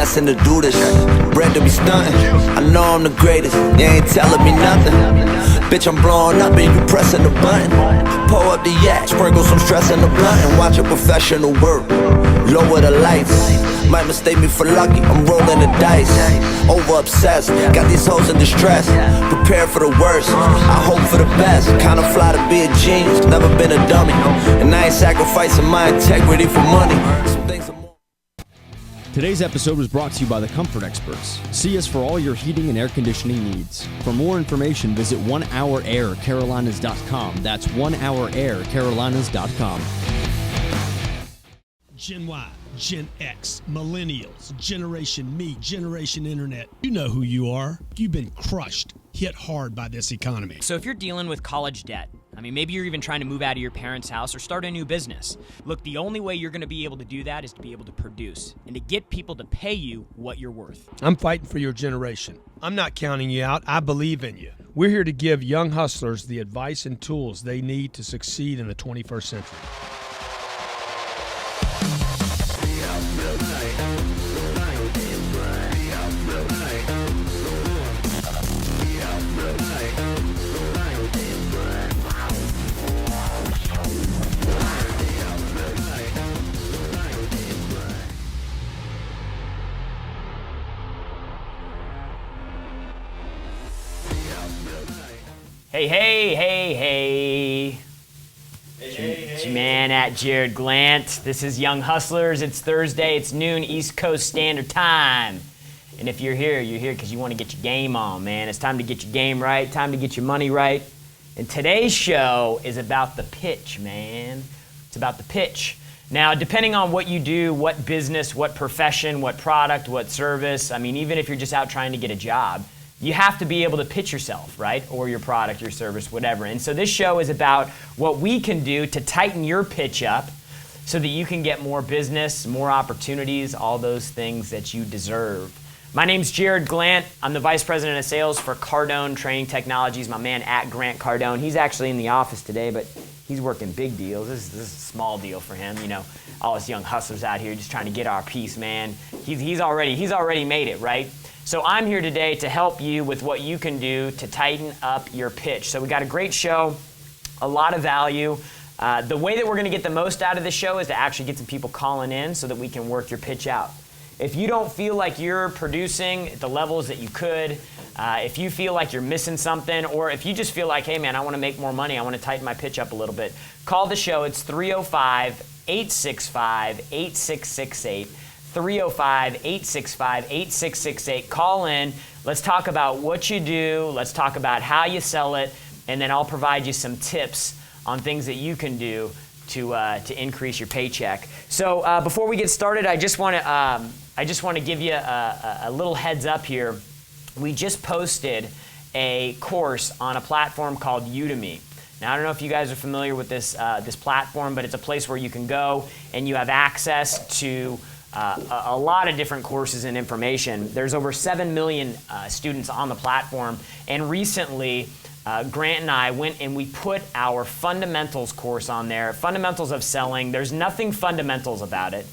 destined to do this. Bred to be stunting. I know I'm the greatest, you ain't telling me nothing. Bitch, I'm blowing up and you pressing the button. Pull up the yak, sprinkle some stress in the blunt, and watch a professional work. Lower the lights, might mistake me for lucky, I'm rolling the dice. Over obsessed, got these hoes in distress. Prepare for the worst, I hope for the best. Kinda fly to be a genius, never been a dummy. And I ain't sacrificing my integrity for money. Some things are more. Today's episode was brought to you by the Comfort Experts. See us for all your heating and air conditioning needs. For more information, visit onehouraircarolinas.com. That's onehouraircarolinas.com. Gen Y, Gen X, Millennials, Generation Me, Generation Internet. You know who you are. You've been crushed, hit hard by this economy. So if you're dealing with college debt, maybe you're even trying to move out of your parents' house or start a new business. Look, the only way you're going to be able to do that is to be able to produce and to get people to pay you what you're worth. I'm fighting for your generation. I'm not counting you out. I believe in you. We're here to give young hustlers the advice and tools they need to succeed in the 21st century. Hey. It's your man at Jared Glant. This is Young Hustlers. It's Thursday. It's noon East Coast Standard Time. And if you're here because you want to get your game on, man. It's time to get your game right. Time to get your money right. And today's show is about the pitch, man. It's about the pitch. Now, depending on what you do, what business, what profession, what product, what service, even if you're just out trying to get a job, you have to be able to pitch yourself, right? Or your product, your service, whatever. And so this show is about what we can do to tighten your pitch up so that you can get more business, more opportunities, all those things that you deserve. My name's Jared Glant. I'm the Vice President of Sales for Cardone Training Technologies, my man at Grant Cardone. He's actually in the office today, but he's working big deals. This is a small deal for him. All us young hustlers out here just trying to get our piece, man. He's already made it, right? So I'm here today to help you with what you can do to tighten up your pitch. So we got a great show, a lot of value. The way that we're going to get the most out of this show is to actually get some people calling in so that we can work your pitch out. If you don't feel like you're producing at the levels that you could, if you feel like you're missing something, or if you just feel like, hey man, I want to make more money, I want to tighten my pitch up a little bit, call the show. It's 305-865-8668. 305-865-8668. Call in. Let's talk about what you do. Let's talk about how you sell it. And then I'll provide you some tips on things that you can do to increase your paycheck. So before we get started, I just want to give you a little heads up here. We just posted a course on a platform called Udemy. Now, I don't know if you guys are familiar with this platform, but it's a place where you can go and you have access to a lot of different courses and information. There's over 7 million students on the platform, and recently Grant and I went and we put our fundamentals course on there, fundamentals of selling. There's nothing fundamental about it,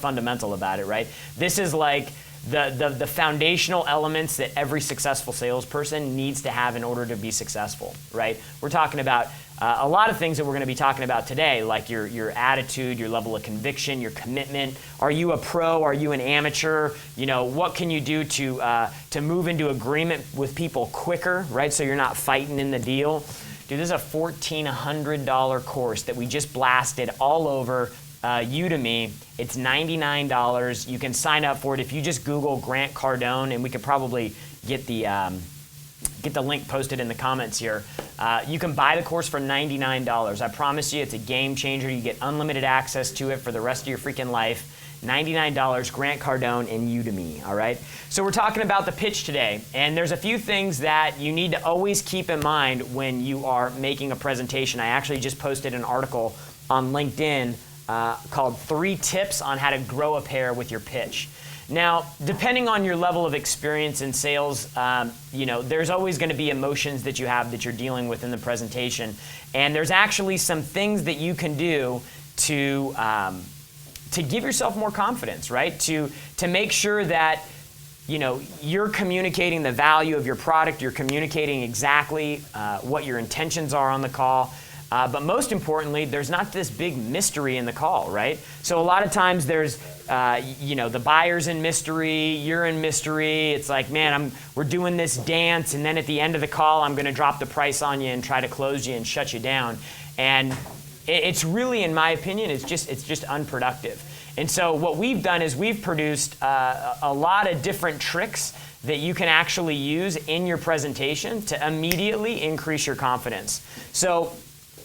right? This is like the foundational elements that every successful salesperson needs to have in order to be successful, right? We're talking about a lot of things that we're going to be talking about today, like your attitude, your level of conviction, your commitment. Are you a pro? Are you an amateur? What can you do to move into agreement with people quicker, right? So you're not fighting in the deal. Dude, this is a $1,400 course that we just blasted all over Udemy. It's $99. You can sign up for it if you just Google Grant Cardone, and we could probably get the link posted in the comments here. You can buy the course for $99. I promise you, it's a game changer. You get unlimited access to it for the rest of your freaking life. $99, Grant Cardone and Udemy, all right? So we're talking about the pitch today, and there's a few things that you need to always keep in mind when you are making a presentation. I actually just posted an article on LinkedIn called 3 Tips on How to Grow a Pair with Your Pitch. Now, depending on your level of experience in sales, there's always going to be emotions that you have that you're dealing with in the presentation. And there's actually some things that you can do to give yourself more confidence, right? To make sure that you're communicating the value of your product. You're communicating exactly what your intentions are on the call. But most importantly, there's not this big mystery in the call, right? So a lot of times there's, the buyer's in mystery, you're in mystery. It's like, man, we're doing this dance, and then at the end of the call, I'm going to drop the price on you and try to close you and shut you down. And it's really, in my opinion, it's just unproductive. And so what we've done is we've produced a lot of different tricks that you can actually use in your presentation to immediately increase your confidence. So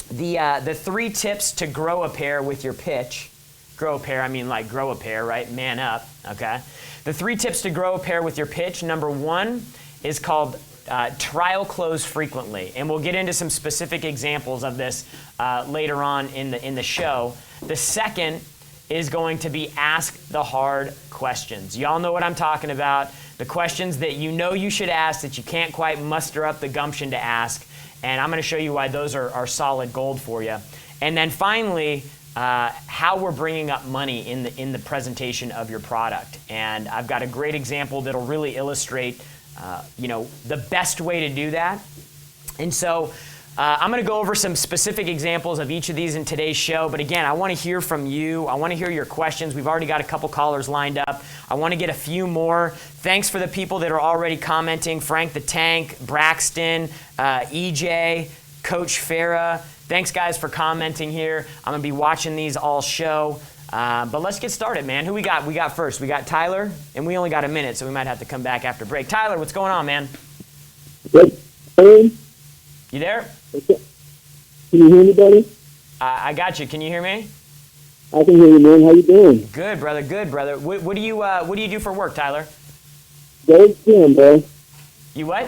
the 3 tips to grow a pair with your pitch. Grow a pair, I mean like grow a pair, right? Man up, okay? The 3 tips to grow a pair with your pitch. Number 1 is called trial close frequently. And we'll get into some specific examples of this later on in the show. The second is going to be ask the hard questions. Y'all know what I'm talking about. The questions that you should ask that you can't quite muster up the gumption to ask. And I'm going to show you why those are solid gold for you. And then finally, how we're bringing up money in the presentation of your product. And I've got a great example that'll really illustrate, the best way to do that. And so I'm going to go over some specific examples of each of these in today's show. But again, I want to hear from you. I want to hear your questions. We've already got a couple callers lined up. I want to get a few more. Thanks for the people that are already commenting. Frank the Tank, Braxton, EJ, Coach Farah. Thanks, guys, for commenting here. I'm going to be watching these all show. But let's get started, man. Who we got? We got first. We got Tyler, and we only got a minute, so we might have to come back after break. Tyler, what's going on, man? Good. You there? Can you hear me, buddy? I got you. Can you hear me? I can hear you, man. How you doing? Good, brother. Good, brother. What do you do for work, Tyler? Gold Gym, bro. You what?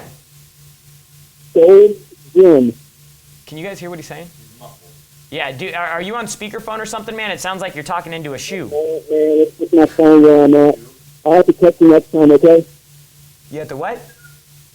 Gold Gym. Can you guys hear what he's saying? Yeah. Are you on speakerphone or something, man? It sounds like you're talking into a shoe. Man, let's put my phone where I'm at. I'll have to catch you next time, okay? You have to what?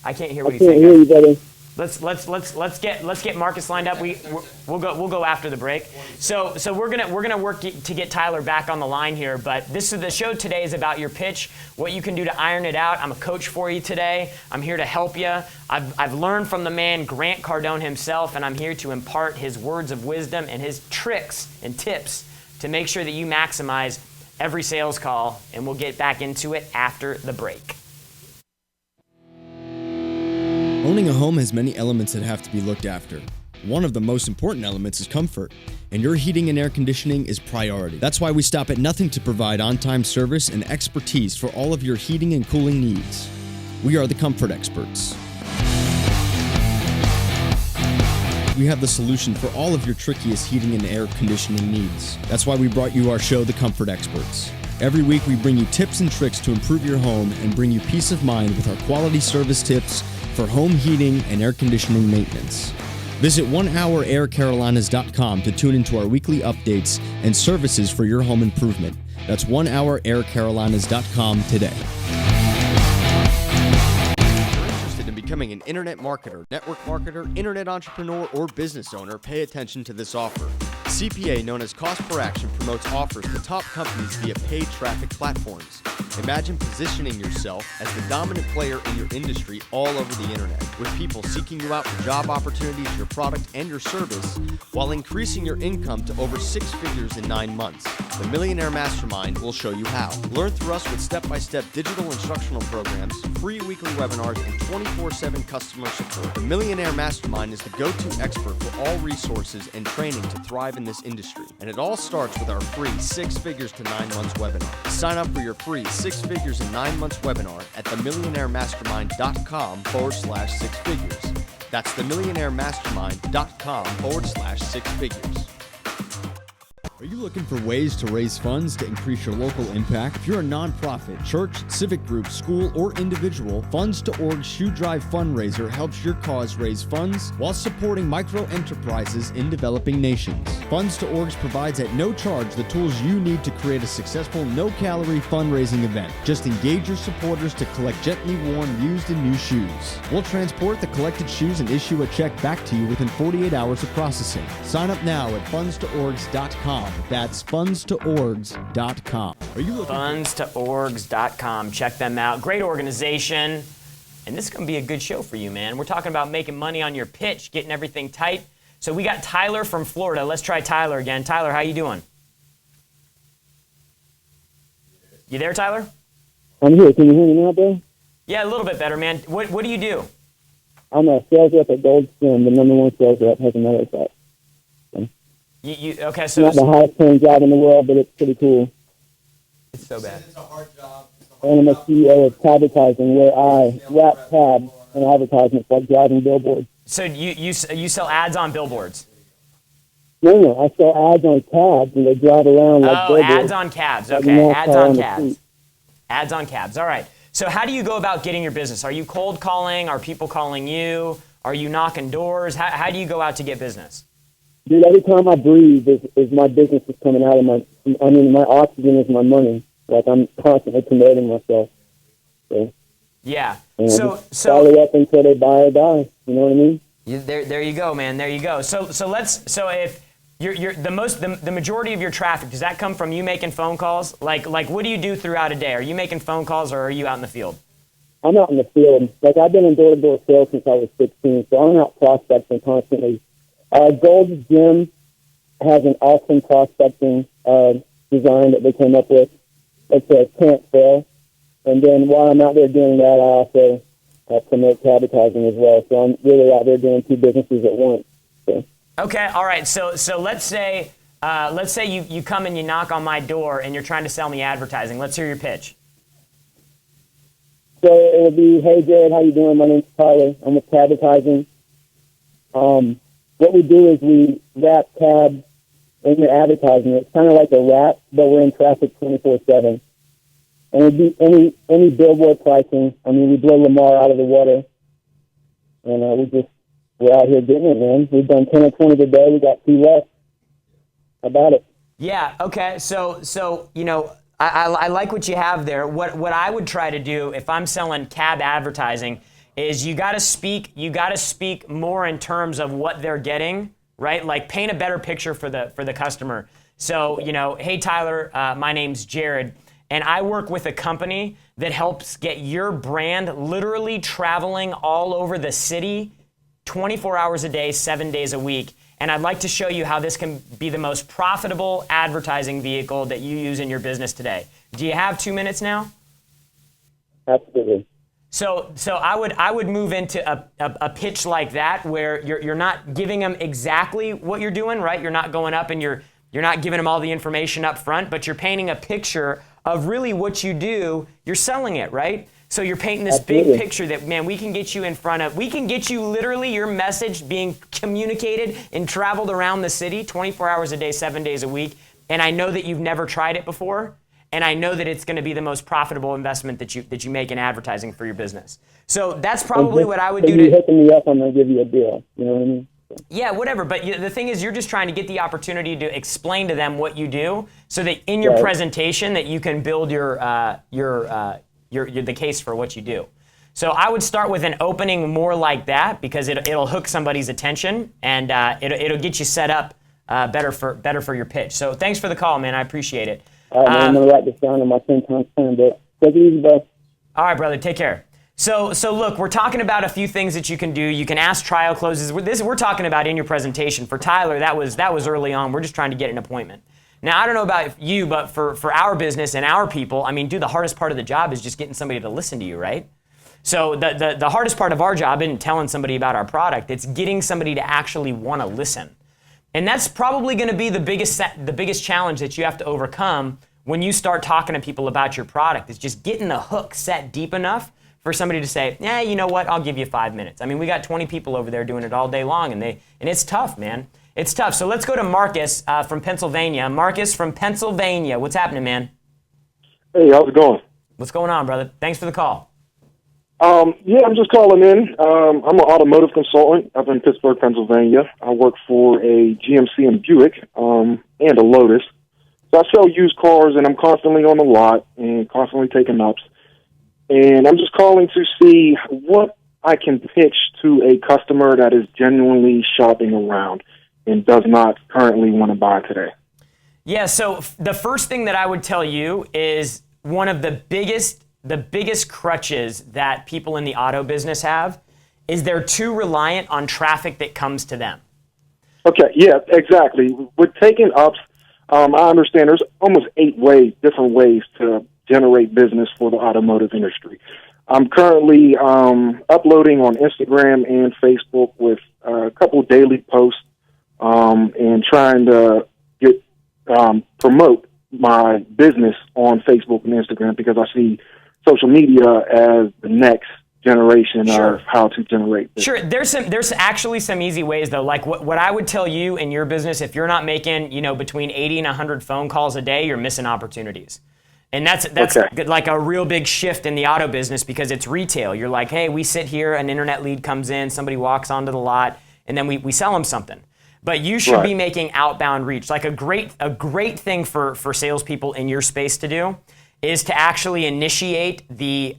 I can't hear I what he's can't saying. hear you, buddy. Let's get Marcus lined up. We'll go after the break. So we're gonna work to get Tyler back on the line here. But the show today is about your pitch, what you can do to iron it out. I'm a coach for you today. I'm here to help you. I've learned from the man Grant Cardone himself, and I'm here to impart his words of wisdom and his tricks and tips to make sure that you maximize every sales call. And we'll get back into it after the break. Owning a home has many elements that have to be looked after. One of the most important elements is comfort, and your heating and air conditioning is priority. That's why we stop at nothing to provide on-time service and expertise for all of your heating and cooling needs. We are the comfort experts. We have the solution for all of your trickiest heating and air conditioning needs. That's why we brought you our show, The Comfort Experts. Every week we bring you tips and tricks to improve your home and bring you peace of mind with our quality service tips for home heating and air conditioning maintenance. Visit onehouraircarolinas.com to tune into our weekly updates and services for your home improvement. That's onehouraircarolinas.com today. If you're interested in becoming an internet marketer, network marketer, internet entrepreneur, or business owner, pay attention to this offer. CPA, known as Cost Per Action, promotes offers to top companies via paid traffic platforms. Imagine positioning yourself as the dominant player in your industry all over the internet, with people seeking you out for job opportunities, your product, and your service, while increasing your income to over 6 figures in 9 months. The Millionaire Mastermind will show you how. Learn through us with step-by-step digital instructional programs, free weekly webinars, and 24/7 customer support. The Millionaire Mastermind is the go-to expert for all resources and training to thrive in this industry. And it all starts with our free 6 Figures to 9 Months webinar. Sign up for your free 6 Figures in 9 Months webinar at themillionairemastermind.com/6 figures. That's themillionairemastermind.com/6 figures. Are you looking for ways to raise funds to increase your local impact? If you're a nonprofit, church, civic group, school, or individual, Funds to Org's Shoe Drive fundraiser helps your cause raise funds while supporting micro enterprises in developing nations. Funds to Org's provides at no charge the tools you need to create a successful, no-calorie fundraising event. Just engage your supporters to collect gently worn, used, and new shoes. We'll transport the collected shoes and issue a check back to you within 48 hours of processing. Sign up now at fundstoorgs.com. That's fundstoorgs.com. Are you looking Fundstoorgs.com. Check them out. Great organization. And this is going to be a good show for you, man. We're talking about making money on your pitch, getting everything tight. So we got Tyler from Florida. Let's try Tyler again. Tyler, how you doing? You there, Tyler? I'm here. Can you hear me now, bro? Yeah, a little bit better, man. What do you do? I'm a sales rep at Gold Stem, the #1 sales rep, has another site. Okay, It's so not the highest paying job in the world, but it's pretty cool. it's so bad. And I'm a CEO of Advertising, where I wrap tabs and advertisements like driving billboards. So you sell ads on billboards? No, I sell ads on cabs, and they drive around like billboards. Ads on cabs. Like Okay, NASCAR ads on on the cabs. street. Ads on cabs. All right. So how do you go about getting your business? Are you cold calling? Are people calling you? Are you knocking doors? How do you go out to get business? Dude, every time I breathe is my business is coming out of my oxygen is my money. Like, I'm constantly promoting myself. So, Yeah. just follow up until they buy or die. You know what I mean? There you go, man. There you go. So if you're the majority of your traffic, does that come from you making phone calls? Like what do you do throughout a day? Are you making phone calls or are you out in the field? I'm out in the field. Like, I've been in door-to-door sales since I was 16, so I'm out prospecting constantly. Gold's Gym has an awesome prospecting design that they came up with. It's a can't fail. And then while I'm out there doing that, I also promote advertising as well. So I'm really out there doing two businesses at once. So. Okay, all right. So let's say you come and you knock on my door and you're trying to sell me advertising. Let's hear your pitch. So it would be, hey, Jared, how you doing? My name's Tyler. I'm with Advertising. What we do is we wrap tabs in your advertising. It's kind of like a wrap, but we're in traffic 24/7. And it'd be any billboard pricing. I mean, we blow Lamar out of the water. And we're out here getting it, man. We've done 10 or 20 today. We got 2 left. How about it? Yeah, okay. So you know, I like what you have there. What I would try to do if I'm selling cab advertising is you got to speak more in terms of what they're getting, right? Like, paint a better picture for the customer. So, you know, hey Tyler, my name's Jared, and I work with a company that helps get your brand literally traveling all over the city 24 hours a day, 7 days a week. And I'd like to show you how this can be the most profitable advertising vehicle that you use in your business today. Do you have 2 minutes now? Absolutely. So I would move into a pitch like that where you're not giving them exactly what you're doing, right? You're not going up and you're not giving them all the information up front, but you're painting a picture of really what you do. You're selling it, right? So you're painting this big picture that, man, we can get you in front of, we can get you literally your message being communicated and traveled around the city 24 hours a day, 7 days a week. And I know that you've never tried it before. And I know that it's going to be the most profitable investment that you make in advertising for your business. So that's probably what I would do. You're hooking me up, I'm going to give you a deal. You know what I mean? Yeah, whatever. But the thing is, you're just trying to get the opportunity to explain to them what you do, so that in your presentation that you can build the case for what you do. So I would start with an opening more like that, because it'll hook somebody's attention, and it'll get you set up better for your pitch. So thanks for the call, man. I appreciate it. All right, man, I'm going to write this down on my 10-time plan, but take it easy, bro. All right, brother. Take care. So look, we're talking about a few things that you can do. You can ask trial closes. We're talking about in your presentation. For Tyler, that was early on. We're just trying to get an appointment. Now, I don't know about you, but for our business and our people, I mean, dude, the hardest part of the job is just getting somebody to listen to you, right? So the hardest part of our job isn't telling somebody about our product. It's getting somebody to actually want to listen. And that's probably going to be the biggest challenge that you have to overcome when you start talking to people about your product. Is just getting the hook set deep enough for somebody to say, yeah, you know what, I'll give you 5 minutes. I mean, we got 20 people over there doing it all day long, and it's tough, man. It's tough. So let's go to Marcus from Pennsylvania. Marcus from Pennsylvania. What's happening, man? Hey, how's it going? What's going on, brother? Thanks for the call. Yeah, I'm just calling in. I'm an automotive consultant up in Pittsburgh, Pennsylvania. I work for a GMC and Buick and a Lotus. So I sell used cars, and I'm constantly on the lot and constantly taking ups. And I'm just calling to see what I can pitch to a customer that is genuinely shopping around and does not currently want to buy today. Yeah, so the first thing that I would tell you is one of the biggest crutches that people in the auto business have is they're too reliant on traffic that comes to them. Okay, yeah, exactly. With taking ups, I understand there's almost 8 different ways to generate business for the automotive industry. I'm currently uploading on Instagram and Facebook with a couple daily posts and trying to get promote my business on Facebook and Instagram because I see social media as the next generation of how to generate business. Sure, there's actually some easy ways though. Like what I would tell you in your business, if you're not making between 80 and 100 phone calls a day, you're missing opportunities. And that's okay. Like a real big shift in the auto business because it's retail. You're like, hey, we sit here, an internet lead comes in, somebody walks onto the lot, and then we sell them something. But you should be making outbound reach. Like a great thing for salespeople in your space to do is to actually initiate the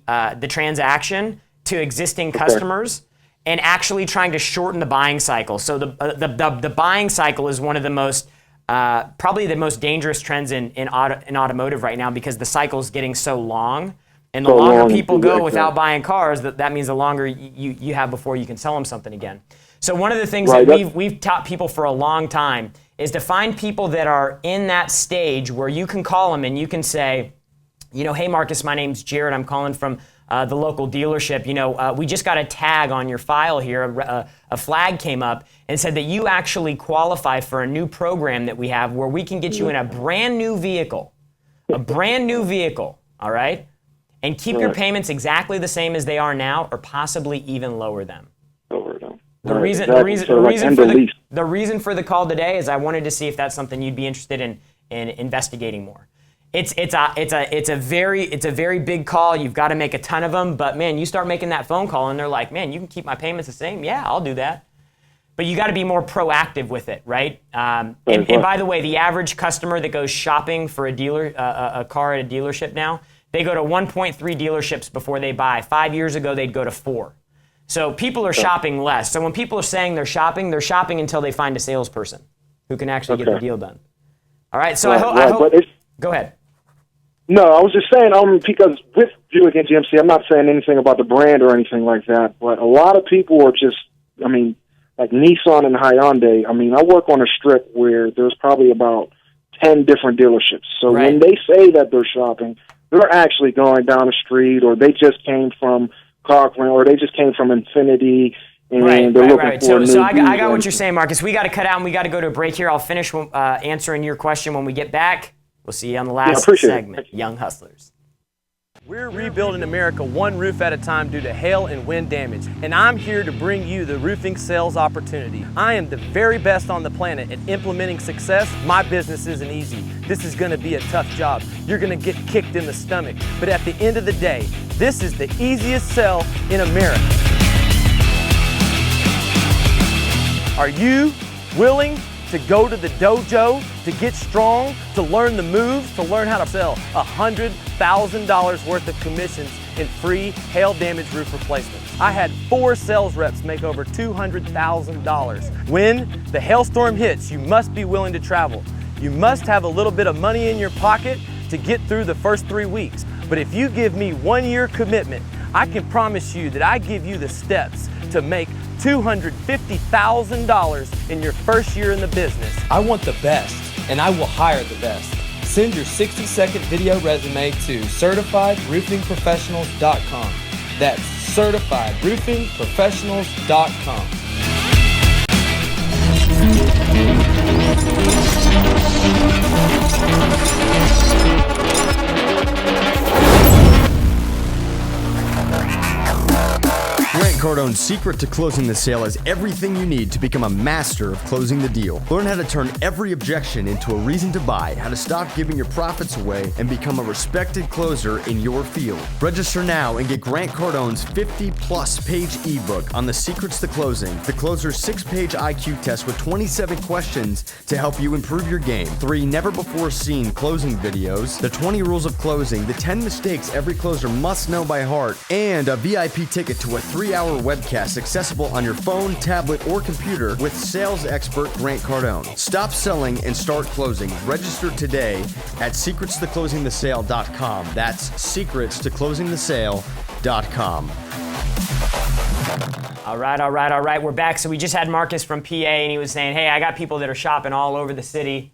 transaction to existing customers and actually trying to shorten the buying cycle. So the buying cycle is one of the most probably the most dangerous trends in automotive right now because the cycle is getting so long. And the longer people go without buying cars, that means the longer you have before you can sell them something again. So one of the things that we've taught people for a long time is to find people that are in that stage where you can call them and you can say, hey, Marcus, my name's Jared. I'm calling from the local dealership. We just got a tag on your file here. A flag came up and said that you actually qualify for a new program that we have where we can get you in a brand new vehicle, all right? And keep your payments exactly the same as they are now or possibly even lower them. The reason for the call today is I wanted to see if that's something you'd be interested in investigating more. It's a very big call. You've got to make a ton of them, but man, you start making that phone call and they're like, man, you can keep my payments the same. Yeah, I'll do that. But you got to be more proactive with it, right? And by the way, the average customer that goes shopping for a car at a dealership now, they go to 1.3 dealerships before they buy. 5 years ago, they'd go to 4. So people are shopping less. So when people are saying they're shopping until they find a salesperson who can actually get the deal done. All right. So I hope. Go ahead. No, I was just saying, because with Buick and GMC, I'm not saying anything about the brand or anything like that, but a lot of people are just, like Nissan and Hyundai. I work on a strip where there's probably about 10 different dealerships. So when they say that they're shopping, they're actually going down the street, or they just came from Cochran, or they just came from Infiniti, and they're looking for a new So I got what you're saying, Marcus. We got to cut out, and we got to go to a break here. I'll finish answering your question when we get back. We'll see you on the last segment, Young Hustlers. We're rebuilding America one roof at a time due to hail and wind damage, and I'm here to bring you the roofing sales opportunity. I am the very best on the planet at implementing success. My business isn't easy. This is going to be a tough job. You're going to get kicked in the stomach, but at the end of the day, this is the easiest sell in America. Are you willing to go to the dojo, to get strong, to learn the moves, to learn how to sell $100,000 worth of commissions in free hail damage roof replacements? I had 4 sales reps make over $200,000. When the hailstorm hits, you must be willing to travel. You must have a little bit of money in your pocket to get through the first 3 weeks. But if you give me 1 year commitment, I can promise you that I give you the steps to make $250,000 in your first year in the business. I want the best, and I will hire the best. Send your 60-second video resume to CertifiedRoofingProfessionals.com. That's CertifiedRoofingProfessionals.com. Grant Cardone's secret to closing the sale is everything you need to become a master of closing the deal. Learn how to turn every objection into a reason to buy, how to stop giving your profits away, and become a respected closer in your field. Register now and get Grant Cardone's 50-plus page ebook on the secrets to closing, the closer's 6-page IQ test with 27 questions to help you improve your game, 3 never-before-seen closing videos, the 20 rules of closing, the 10 mistakes every closer must know by heart, and a VIP ticket to a 3-hour 24-hour webcast accessible on your phone, tablet, or computer with sales expert Grant Cardone. Stop selling and start closing. Register today at secretstoclosingthesale.com. That's secretstoclosingthesale.com. All right. We're back. So we just had Marcus from PA, and he was saying, hey, I got people that are shopping all over the city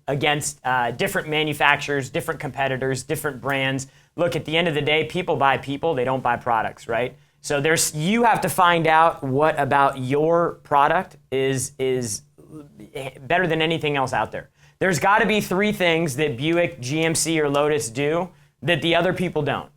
against different manufacturers, different competitors, different brands. Look, at the end of the day, people buy people. They don't buy products, right? So you have to find out what about your product is better than anything else out there. There's got to be 3 things that Buick, GMC, or Lotus do that the other people don't.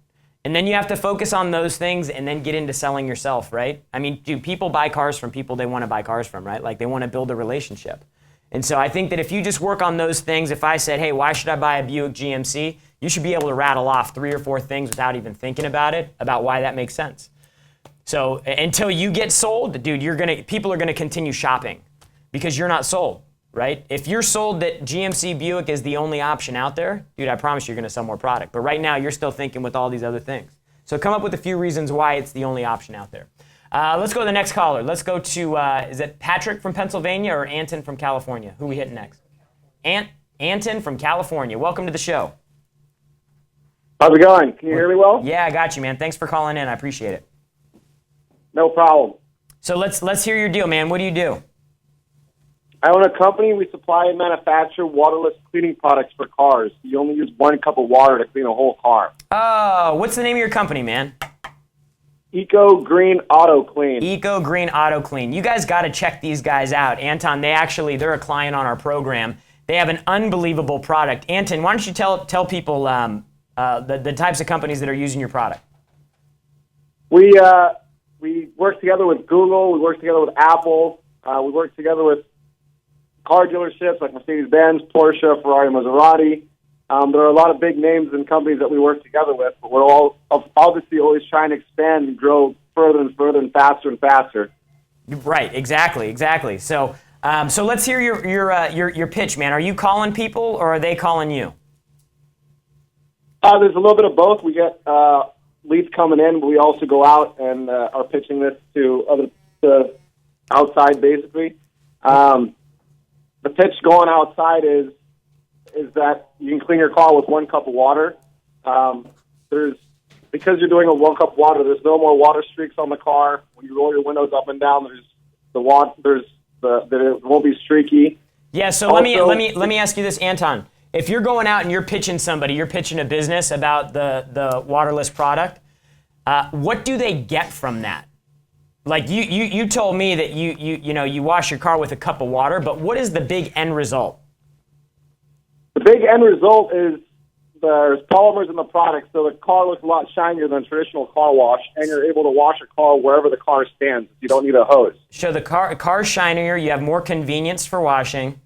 And then you have to focus on those things and then get into selling yourself, right? I mean, do people buy cars from people they want to buy cars from, right? Like they want to build a relationship. And so I think that if you just work on those things, if I said, hey, why should I buy a Buick GMC? You should be able to rattle off 3 or 4 things without even thinking about it, about why that makes sense. So until you get sold, dude, people are gonna continue shopping because you're not sold, right? If you're sold that GMC Buick is the only option out there, dude, I promise you're gonna sell more product. But right now, you're still thinking with all these other things. So come up with a few reasons why it's the only option out there. Let's go to the next caller. Let's go to, is it Patrick from Pennsylvania or Anton from California? Who are we hitting next? Anton from California. Welcome to the show. How's it going? Can you hear me well? Yeah, I got you, man. Thanks for calling in. I appreciate it. No problem. So let's hear your deal, man. What do you do? I own a company. We supply and manufacture waterless cleaning products for cars. You only use 1 cup of water to clean a whole car. Oh, what's the name of your company, man? Eco Green Auto Clean. Eco Green Auto Clean. You guys got to check these guys out. Anton, they're a client on our program. They have an unbelievable product. Anton, why don't you tell people the types of companies that are using your product? We work together with Google. We work together with Apple. We work together with car dealerships like Mercedes-Benz, Porsche, Ferrari, Maserati. There are a lot of big names and companies that we work together with, but we're all obviously always trying to expand and grow further and further and faster and faster. Right, exactly. So let's hear your pitch, man. Are you calling people or are they calling you? There's a little bit of both. We get leads coming in, but we also go out and are pitching this to outside, basically. The pitch going outside is that you can clean your car with 1 cup of water. Because you're doing a 1 cup of water, there's no more water streaks on the car. When you roll your windows up and down, it won't be streaky. Yeah. So also, let me ask you this, Anton. If you're going out and you're pitching a business about the waterless product, what do they get from that? Like you told me that you wash your car with a cup of water, but what is the big end result? The big end result is there's polymers in the product, so the car looks a lot shinier than traditional car wash, and you're able to wash a car wherever the car stands. You don't need a hose. So the car's shinier, you have more convenience for washing.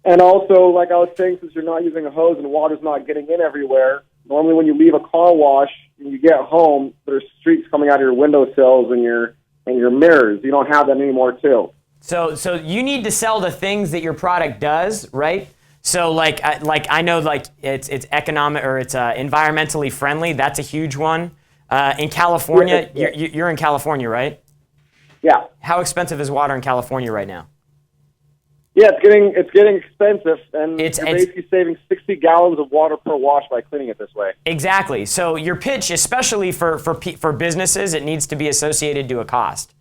And also, like I was saying, since you're not using a hose and water's not getting in everywhere, normally when you leave a car wash and you get home, there's streaks coming out of your windowsills and your mirrors. You don't have that anymore, too. So you need to sell the things that your product does, right? So I know it's economic or it's environmentally friendly. That's a huge one. In California, you're in California, right? Yeah. How expensive is water in California right now? Yeah, it's getting expensive, and you're basically saving 60 gallons of water per wash by cleaning it this way. Exactly. So your pitch, especially for businesses, it needs to be associated to a cost.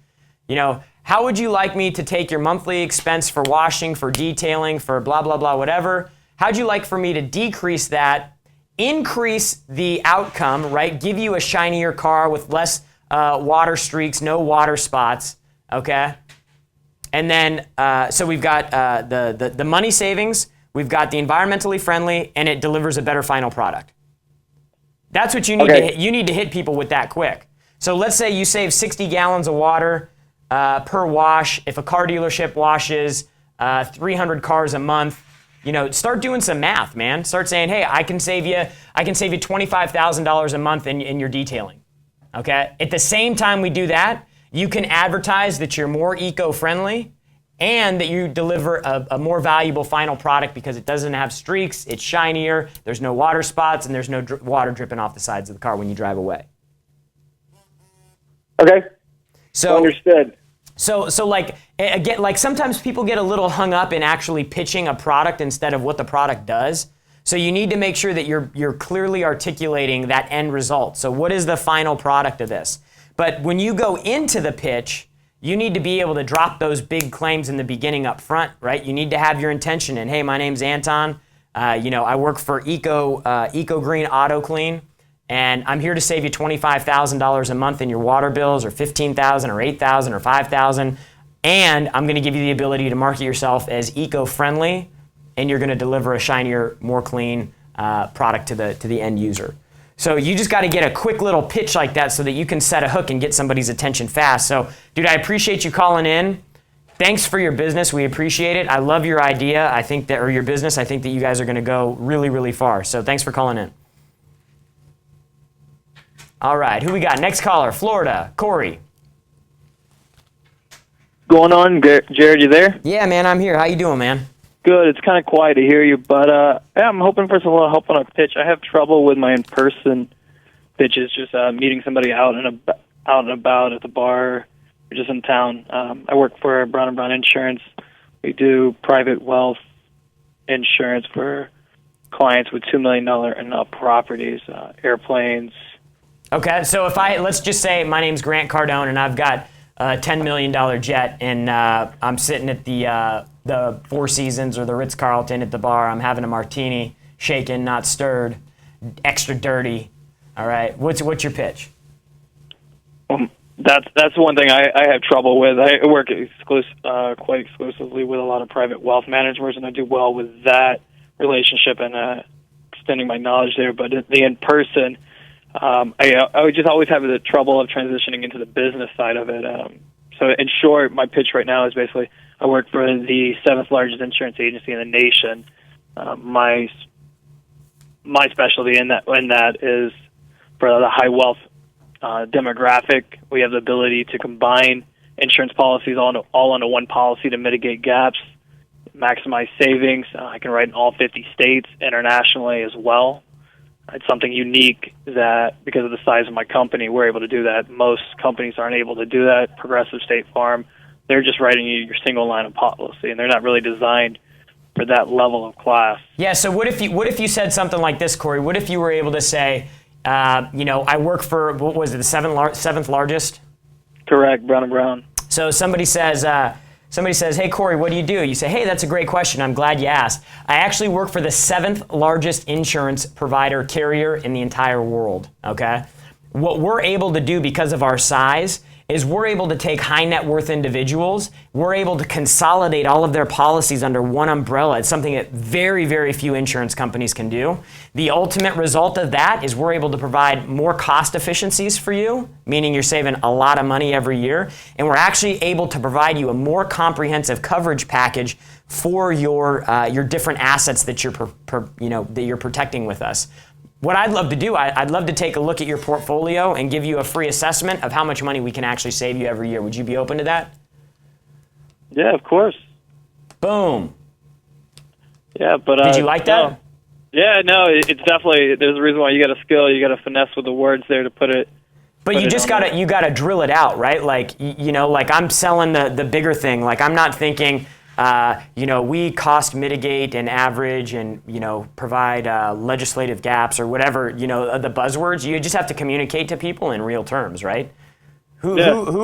How would you like me to take your monthly expense for washing, for detailing, for blah, blah, blah, whatever? How'd you like for me to decrease that, increase the outcome, right? Give you a shinier car with less water streaks, no water spots, okay? And then, so we've got the money savings, we've got the environmentally friendly, and it delivers a better final product. That's what you need to hit. You need to hit people with that quick. So let's say you save 60 gallons of water per wash. If a car dealership washes 300 cars a month, start doing some math, man. Start saying, hey, I can save you $25,000 a month in your detailing. Okay. At the same time we do that, you can advertise that you're more eco-friendly and that you deliver a more valuable final product because it doesn't have streaks, it's shinier, there's no water spots, and there's no water dripping off the sides of the car when you drive away. Okay. So Understood. So like again, like sometimes people get a little hung up in actually pitching a product instead of what the product does. So you need to make sure that you're clearly articulating that end result. So what is the final product of this? But when you go into the pitch, you need to be able to drop those big claims in the beginning up front, right? You need to have your intention in, hey, my name's Anton. I work for Eco Green Auto Clean, and I'm here to save you $25,000 a month in your water bills, or $15,000 or $8,000 or $5,000. And I'm going to give you the ability to market yourself as eco-friendly, and you're going to deliver a shinier, more clean product to the end user. So you just got to get a quick little pitch like that so that you can set a hook and get somebody's attention fast. So, dude, I appreciate you calling in. Thanks for your business. We appreciate it. I love your idea. Or your business. I think that you guys are going to go really, really far. So thanks for calling in. All right, who we got? Next caller, Florida, Corey. Going on, Jared, you there? Yeah, man, I'm here. How you doing, man? Good. It's kind of quiet to hear you, but I'm hoping for some little help on a pitch. I have trouble with my in-person pitches, just meeting somebody out and about at the bar or just in town. I work for Brown & Brown Insurance. We do private wealth insurance for clients with $2 million and up properties, airplanes. Okay, so let's just say my name's Grant Cardone and I've got a $10 million jet, and I'm sitting at the Four Seasons or the Ritz-Carlton at the bar. I'm having a martini, shaken, not stirred, extra dirty. All right, what's your pitch? That's one thing I have trouble with. I work quite exclusively with a lot of private wealth managers, and I do well with that relationship and extending my knowledge there. But the in-person, I would just always have the trouble of transitioning into the business side of it. So in short, my pitch right now is basically I work for the 7th largest insurance agency in the nation. My specialty in that is for the high wealth demographic. We have the ability to combine insurance policies all into one policy to mitigate gaps, maximize savings. I can write in all 50 states, internationally as well. It's something unique that because of the size of my company, we're able to do that. Most companies aren't able to do that. Progressive, State Farm, they're just writing you your single line of policy, and they're not really designed for that level of class. Yeah, so what if you said something like this, Corey? What if you were able to say, I work for, what was it, the 7th largest? Correct, Brown & Brown. So somebody says, hey, Corey, what do you do? You say, hey, that's a great question. I'm glad you asked. I actually work for the 7th largest insurance provider carrier in the entire world, okay? What we're able to do because of our size is we're able to take high net worth individuals, we're able to consolidate all of their policies under one umbrella. It's something that very, very few insurance companies can do. The ultimate result of that is we're able to provide more cost efficiencies for you, meaning you're saving a lot of money every year, and we're actually able to provide you a more comprehensive coverage package for your different assets that you're protecting with us. What I'd love to do, I'd love to take a look at your portfolio and give you a free assessment of how much money we can actually save you every year. Would you be open to that? Yeah, of course. Boom. Yeah, but did you like that? No. Yeah, no, it's definitely, there's a reason why you got to skill, you got to finesse with the words there to put it. But you just gotta drill it out, right? Like, like I'm selling the bigger thing. Like I'm not thinking, we cost mitigate and average and, provide legislative gaps or whatever, the buzzwords. You just have to communicate to people in real terms, right? Who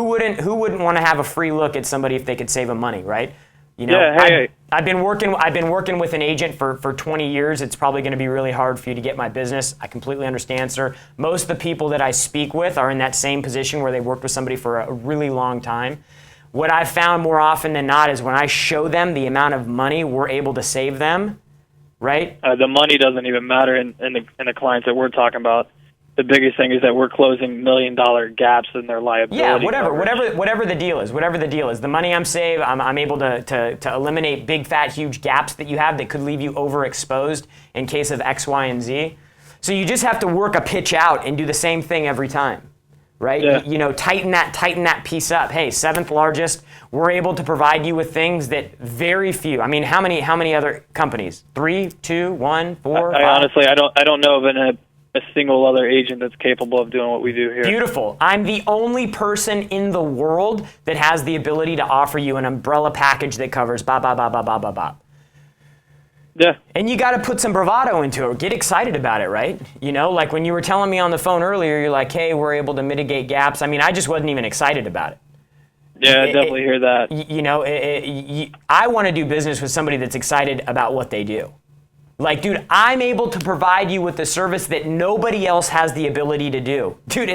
wouldn't want to have a free look at somebody if they could save them money, right? I've been working with an agent for 20 years. It's probably going to be really hard for you to get my business. I completely understand, sir. Most of the people that I speak with are in that same position where they worked with somebody for a really long time. What I've found more often than not is when I show them the amount of money we're able to save them, right? The money doesn't even matter in the clients that we're talking about. The biggest thing is that we're closing $1 million gaps in their liability. Yeah, whatever the deal is, the money I'm able to eliminate big, fat, huge gaps that you have that could leave you overexposed in case of X, Y, and Z. So you just have to work a pitch out and do the same thing every time. Right? Yeah. Tighten that piece up. Hey, 7th largest, we're able to provide you with things that very few. I mean, how many other companies? 3, 2, 1, 4, 5? Honestly, I don't know of a single other agent that's capable of doing what we do here. Beautiful. I'm the only person in the world that has the ability to offer you an umbrella package that covers blah, blah, blah, blah, blah, blah, blah. Yeah. And you got to put some bravado into it. Get excited about it, right? You know, like when you were telling me on the phone earlier, you're like, hey, we're able to mitigate gaps. I mean, I just wasn't even excited about it. Yeah, I definitely hear that. You know, I want to do business with somebody that's excited about what they do. Like, dude, I'm able to provide you with the service that nobody else has the ability to do. Dude,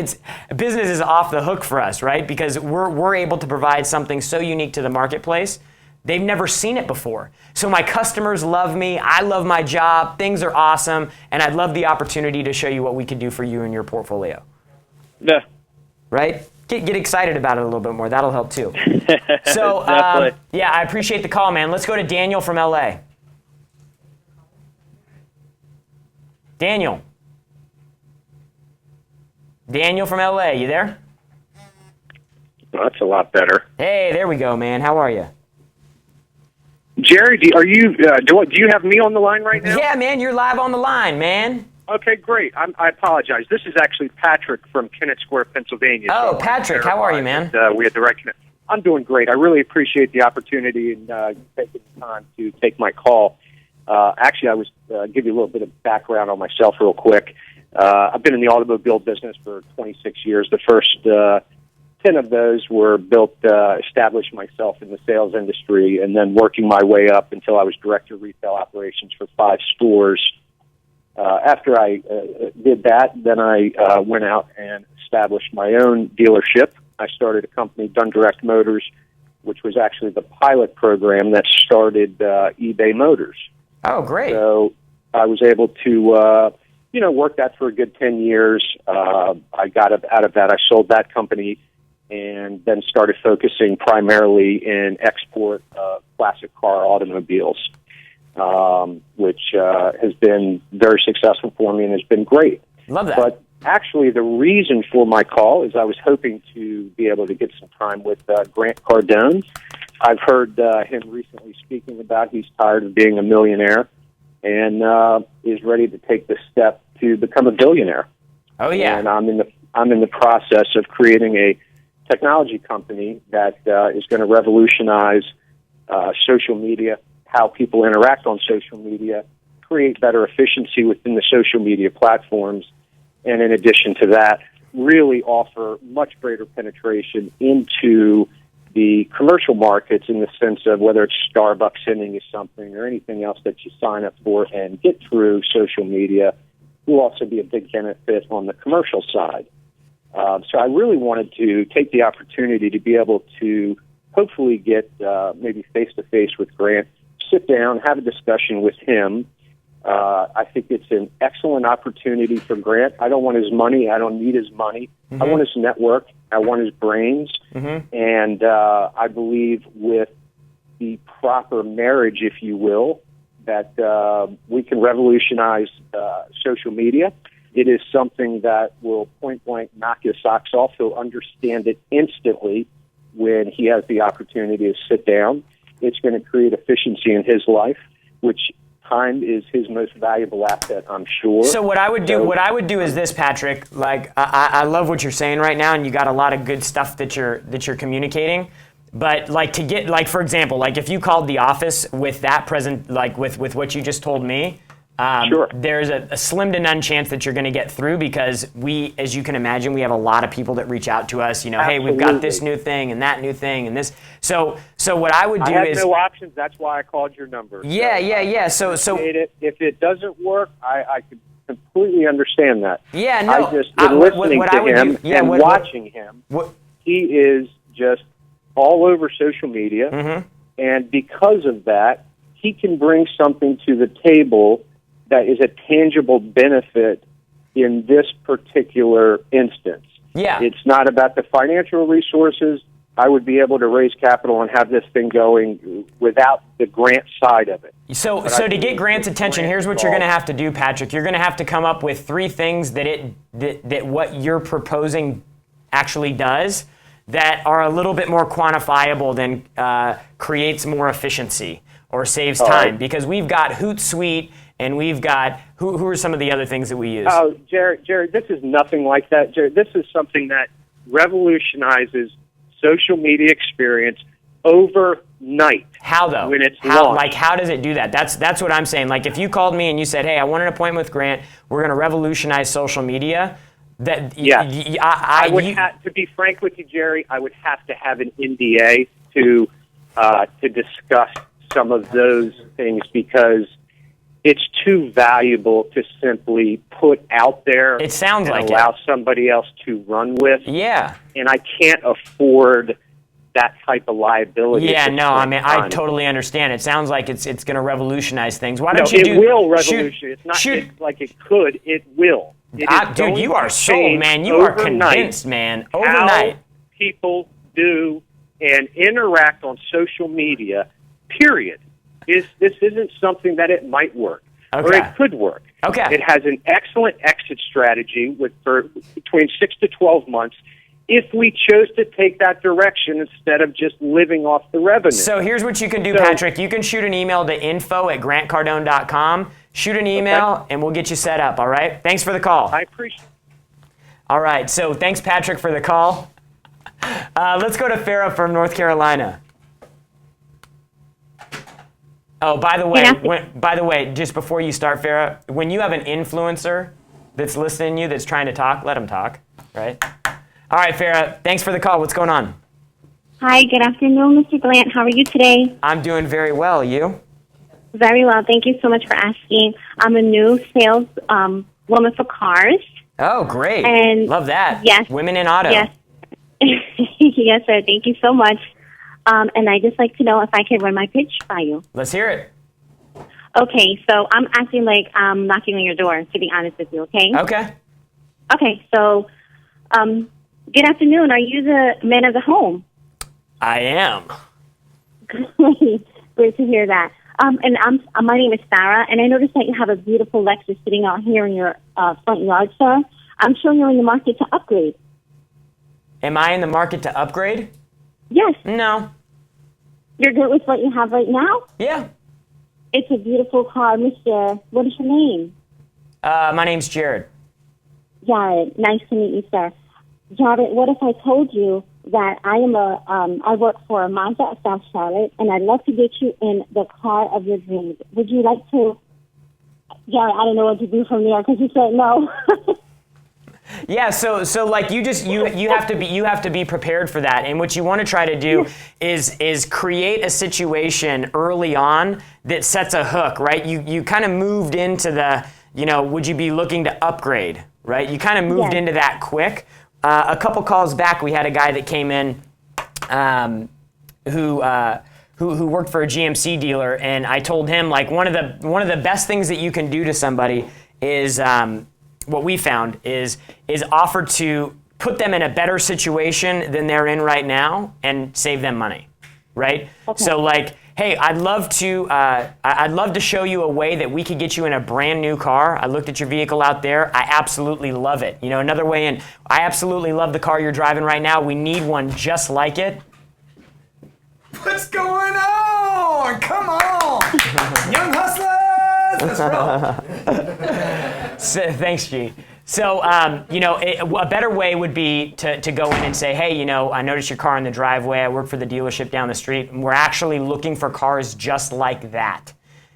business is off the hook for us, right? Because we're able to provide something so unique to the marketplace. They've never seen it before. So my customers love me. I love my job. Things are awesome. And I'd love the opportunity to show you what we could do for you and your portfolio. Yeah. Right? Get excited about it a little bit more. That'll help too. So, yeah, I appreciate the call, man. Let's go to Daniel from LA. Daniel from LA, you there? Well, that's a lot better. Hey, there we go, man. How are you? Jerry, do you have me on the line right now? Yeah, man, you're live on the line, man. Okay, great. I apologize. This is actually Patrick from Kennett Square, Pennsylvania. Oh, Patrick, how are you, man? We had the right connection. I'm doing great. I really appreciate the opportunity and taking the time to take my call. Actually, I was give you a little bit of background on myself real quick. I've been in the automobile business for 26 years. The first 10 of those were established myself in the sales industry, and then working my way up until I was director of retail operations for 5 stores. After I did that, then I went out and established my own dealership. I started a company, Dun Direct Motors, which was actually the pilot program that started eBay Motors. Oh, great. So I was able to, work that for a good 10 years. I got out of that. I sold that company and then started focusing primarily in export classic car automobiles, which has been very successful for me and has been great. Love that. But actually, the reason for my call is I was hoping to be able to get some time with Grant Cardone. I've heard him recently speaking about he's tired of being a millionaire and is ready to take the step to become a billionaire. Oh, yeah. And I'm in the process of creating a technology company that is going to revolutionize social media, how people interact on social media, create better efficiency within the social media platforms, and in addition to that, really offer much greater penetration into the commercial markets in the sense of whether it's Starbucks sending you something or anything else that you sign up for and get through social media will also be a big benefit on the commercial side. So I really wanted to take the opportunity to be able to hopefully get maybe face-to-face with Grant, sit down, have a discussion with him. I think it's an excellent opportunity for Grant. I don't want his money. I don't need his money. Mm-hmm. I want his network. I want his brains. Mm-hmm. And I believe with the proper marriage, if you will, that we can revolutionize social media. It is something that will point-blank knock his socks off. He'll understand it instantly when he has the opportunity to sit down. It's going to create efficiency in his life, which time is his most valuable asset, I'm sure. So what I would do is this, Patrick. Like I love what you're saying right now, and you got a lot of good stuff that you're communicating. But for example, like if you called the office with that present, like with what you just told me, sure. There's a slim to none chance that you're going to get through because we, as you can imagine, we have a lot of people that reach out to us. Absolutely. Hey, we've got this new thing and that new thing and this. So what I would do I is have no options. That's why I called your number. Yeah. So if it doesn't work, I could completely understand that. Yeah, no. I just been listening to him and watching him. He is just all over social media, mm-hmm. and because of that, he can bring something to the table that is a tangible benefit in this particular instance. Yeah. It's not about the financial resources. I would be able to raise capital and have this thing going without the grant side of it. So to get Grant's attention, here's what you're going to have to do, Patrick. You're going to have to come up with 3 things that what you're proposing actually does that are a little bit more quantifiable than creates more efficiency or saves time. Because we've got Hootsuite and we've got, who are some of the other things that we use? Oh, Jared, this is nothing like that. Jared, this is something that revolutionizes social media experience overnight. How though? When it's launched. Like, how does it do that? That's what I'm saying. Like, if you called me and you said, hey, I want an appointment with Grant, we're going to revolutionize social media. That I would have to be frank with you, Jerry. I would have to have an NDA to discuss some of those things because it's too valuable to simply put out there. It sounds and like allow somebody else to run with. Yeah, and I can't afford that type of liability. Yeah, no, I mean, I totally understand. It sounds like it's going to revolutionize things. Why don't it will revolutionize. It's not like it could. It will. Dude, you are sold, man. You are convinced, man. Overnight. How people do and interact on social media, period. This isn't something that it might work. Okay. Or it could work. Okay. It has an excellent exit strategy for between 6 to 12 months if we chose to take that direction instead of just living off the revenue. So here's what you can do, Patrick. You can shoot an email to info@grantcardone.com. Shoot an email, and we'll get you set up, all right? Thanks for the call. I appreciate it. All right, so thanks, Patrick, for the call. Let's go to Farrah from North Carolina. Oh, by the way, just before you start, Farrah, when you have an influencer that's listening to you, that's trying to talk, let them talk, right? All right, Farrah, thanks for the call. What's going on? Hi, good afternoon, Mr. Grant. How are you today? I'm doing very well. You? Very well. Thank you so much for asking. I'm a new sales woman for cars. Oh, great. And love that. Yes. Women in auto. Yes. Yes, sir. Thank you so much. And I'd just like to know if I can run my pitch by you. Let's hear it. Okay, so I'm acting like I'm knocking on your door, to be honest with you, okay? Okay. Okay, so good afternoon. Are you the man of the home? I am. Great to hear that. And my name is Sarah, and I noticed that you have a beautiful Lexus sitting out here in your front yard, sir. I'm sure you're in the market to upgrade. Am I in the market to upgrade? Yes. No. You're good with what you have right now? Yeah. It's a beautiful car, Mr. What is your name? My name's Jared. Jared. Nice to meet you, sir. Jared, what if I told you that I work for a Mazda of South Charlotte, and I'd love to get you in the car of your dreams. Would you like to? Jared, I don't know what to do from there because you said no. Yeah, so like you have to be prepared for that. And what you want to try to do is create a situation early on that sets a hook, right? You kind of moved into the, would you be looking to upgrade, right? You kind of moved into that quick. A couple calls back, we had a guy that came in who worked for a GMC dealer, and I told him, like, one of the best things that you can do to somebody is what we found is offer to put them in a better situation than they're in right now and save them money, right? Okay. So like, hey, I'd love to show you a way that we could get you in a brand new car. I looked at your vehicle out there. I absolutely love it. Another way in, I absolutely love the car you're driving right now. We need one just like it. What's going on? Come on. Young hustlers, let's roll. So, thanks, G. So, a better way would be to go in and say, hey, I noticed your car in the driveway. I work for the dealership down the street, and we're actually looking for cars just like that.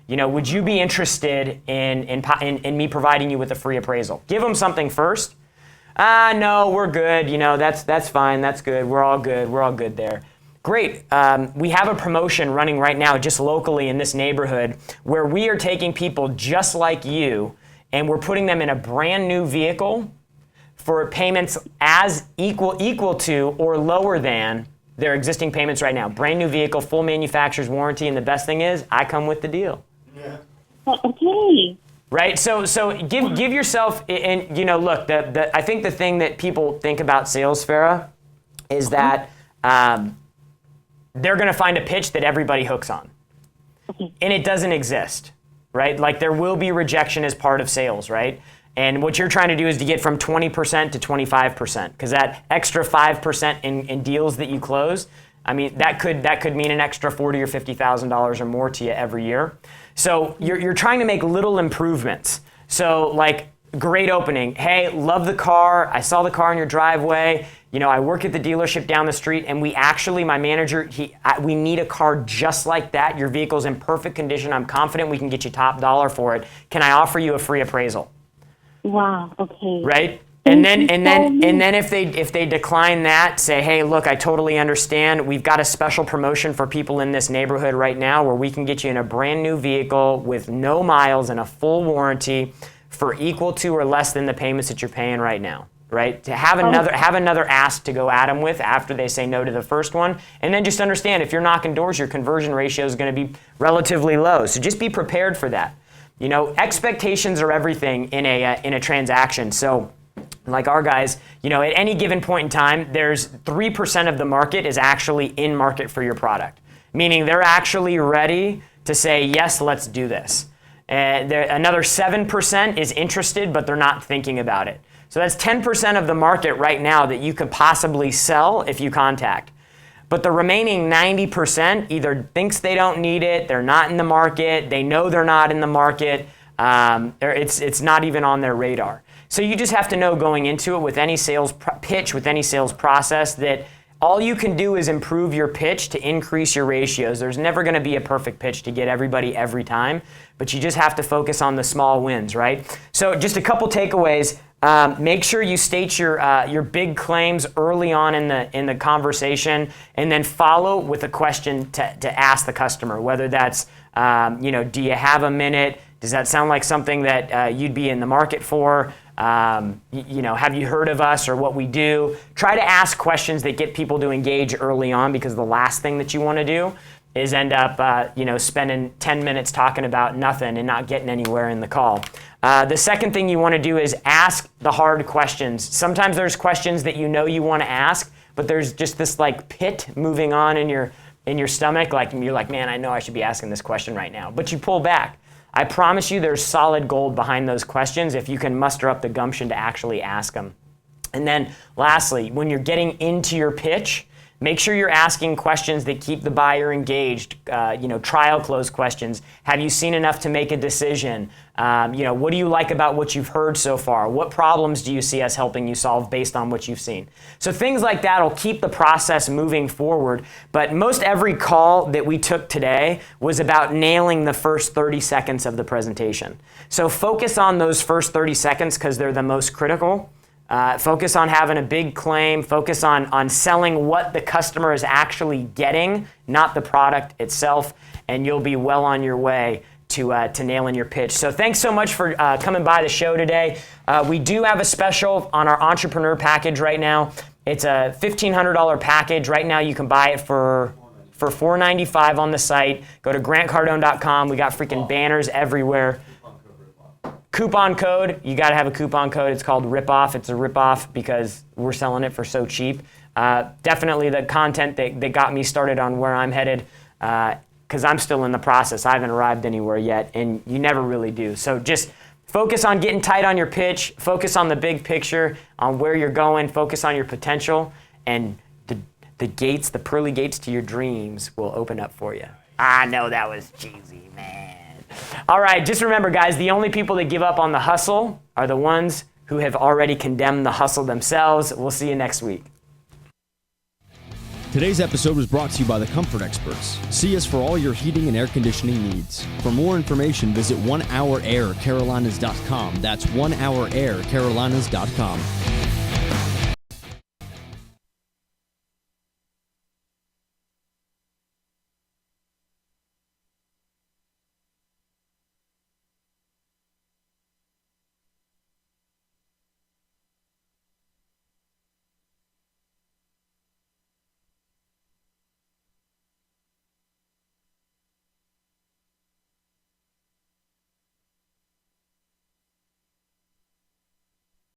Would you be interested in me providing you with a free appraisal? Give them something first. No, we're good. That's fine. That's good. We're all good. We're all good there. Great. We have a promotion running right now just locally in this neighborhood where we are taking people just like you and we're putting them in a brand new vehicle for payments as equal to or lower than their existing payments right now. Brand new vehicle, full manufacturer's warranty, and the best thing is I come with the deal. Yeah. Okay. Right? So give yourself, and look, I think the thing that people think about sales, Farrah, is that they're going to find a pitch that everybody hooks on. Okay. And it doesn't exist, right? Like there will be rejection as part of sales, right? And what you're trying to do is to get from 20% to 25%, because that extra 5% in deals that you close, I mean, that could mean an extra $40,000 or $50,000 or more to you every year. So you're trying to make little improvements. So like, great opening. Hey, love the car. I saw the car in your driveway. You know, I work at the dealership down the street, and we actually, my manager, we need a car just like that. Your vehicle's in perfect condition. I'm confident we can get you top dollar for it. Can I offer you a free appraisal? Wow. Okay. Right? And then if they decline that, say, hey, look, I totally understand. We've got a special promotion for people in this neighborhood right now where we can get you in a brand new vehicle with no miles and a full warranty for equal to or less than the payments that you're paying right now. Right? To have another ask to go at them with after they say no to the first one. And then just understand, if you're knocking doors, your conversion ratio is going to be relatively low. So just be prepared for that. You know, expectations are everything in a transaction. So like our guys, you know, at any given point in time, there's 3% of the market is actually in market for your product. Meaning they're actually ready to say, yes, let's do this. Another 7% is interested, but they're not thinking about it. So that's 10% of the market right now that you could possibly sell if you contact. But the remaining 90% either thinks they don't need it, they're not in the market, they know they're not in the market, it's not even on their radar. So you just have to know going into it with any sales pitch, with any sales process, that all you can do is improve your pitch to increase your ratios. There's never going to be a perfect pitch to get everybody every time, but you just have to focus on the small wins, right? So just a couple takeaways. Make sure you state your big claims early on in the conversation, and then follow with a question to ask the customer. Whether that's do you have a minute? Does that sound like something that you'd be in the market for? Have you heard of us or what we do? Try to ask questions that get people to engage early on, because the last thing that you want to do is end up spending 10 minutes talking about nothing and not getting anywhere in the call. The second thing you want to do is ask the hard questions. Sometimes there's questions that you want to ask, but there's just this like pit moving on in your stomach. Like you're like, man, I know I should be asking this question right now. But you pull back. I promise you there's solid gold behind those questions if you can muster up the gumption to actually ask them. And then lastly, when you're getting into your pitch, make sure you're asking questions that keep the buyer engaged. Trial close questions. Have you seen enough to make a decision? What do you like about what you've heard so far? What problems do you see us helping you solve based on what you've seen? So things like that will keep the process moving forward. But most every call that we took today was about nailing the first 30 seconds of the presentation. So focus on those first 30 seconds because they're the most critical. Focus on having a big claim. Focus on selling what the customer is actually getting, not the product itself, and you'll be well on your way to nailing your pitch. So thanks so much for coming by the show today. We do have a special on our entrepreneur package right now. It's a $1,500 package. Right now you can buy it for $495 on the site. Go to grantcardone.com. We got freaking banners everywhere. Coupon code, you got to have a coupon code. It's called Ripoff. It's a ripoff because we're selling it for so cheap. Definitely the content that got me started on where I'm headed, because I'm still in the process. I haven't arrived anywhere yet, and you never really do. So just focus on getting tight on your pitch, focus on the big picture, on where you're going, focus on your potential, and the gates, the pearly gates to your dreams will open up for you. I know that was cheesy, man. All right, just remember, guys, the only people that give up on the hustle are the ones who have already condemned the hustle themselves. We'll see you next week. Today's episode was brought to you by the Comfort Experts. See us for all your heating and air conditioning needs. For more information, visit onehouраircarolinas.com. That's onehouraircarolinas.com.